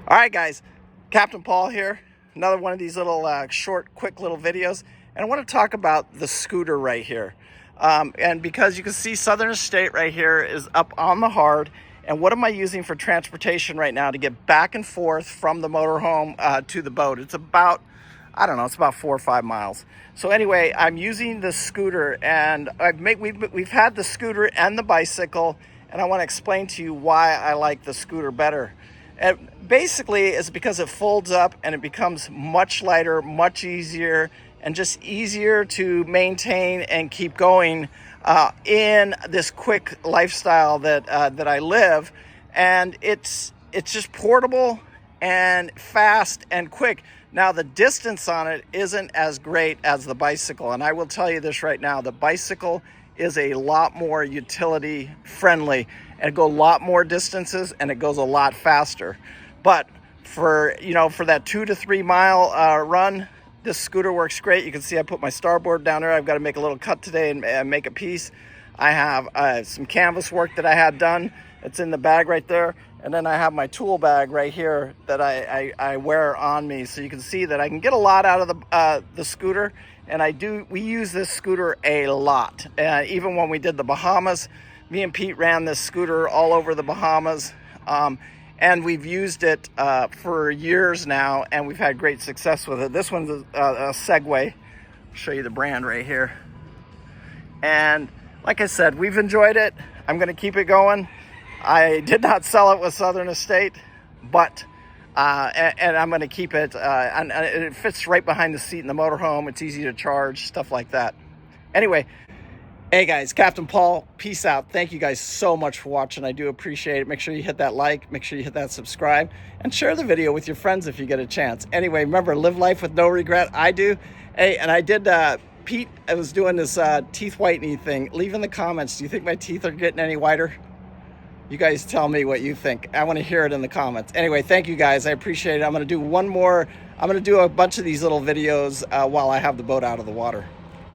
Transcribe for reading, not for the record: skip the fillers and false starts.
All right, guys, Captain Paul here. Another one of these little short, quick little videos. And I want to talk about the scooter right here. And because you can see Southern Estate right here is up on the hard. And what am I using for transportation right now to get back and forth from the motorhome to the boat? It's about, I don't know, it's about 4 or 5 miles. So anyway, I'm using the scooter, and we've had the scooter and the bicycle, and I want to explain to you why I like the scooter better. And basically, it's because it folds up and it becomes much lighter, much easier, and just easier to maintain and keep going in this quick lifestyle that I live. And it's just portable and fast and quick. Now, the distance on it isn't as great as the bicycle, and I will tell you this right now: the bicycle is a lot more utility friendly, and it goes a lot more distances, and it goes a lot faster. But for that 2 to 3 mile run, this scooter works great. You can see I put my starboard down there. I've got to make a little cut today and make a piece. I have some canvas work that I had done. It's in the bag right there. And then I have my tool bag right here that I wear on me. So you can see that I can get a lot out of the scooter. And we use this scooter a lot. Even when we did the Bahamas, me and Pete ran this scooter all over the Bahamas. And we've used it for years now, and we've had great success with it. This one's a Segway. I'll show you the brand right here. And like I said, we've enjoyed it. I'm going to keep it going. I did not sell it with Southern Estate, but and I'm going to keep it. And it fits right behind the seat in the motorhome. It's easy to charge, stuff like that. Anyway. Hey guys, Captain Paul, peace out. Thank you guys so much for watching. I do appreciate it. Make sure you hit that like, make sure you hit that subscribe, and share the video with your friends if you get a chance. Anyway, remember, live life with no regret. I do. Hey, and I did, Pete, I was doing this teeth whitening thing. Leave in the comments, do you think my teeth are getting any whiter? You guys tell me what you think. I want to hear it in the comments. Anyway, thank you guys. I appreciate it. I'm going to do one more. I'm going to do a bunch of these little videos while I have the boat out of the water.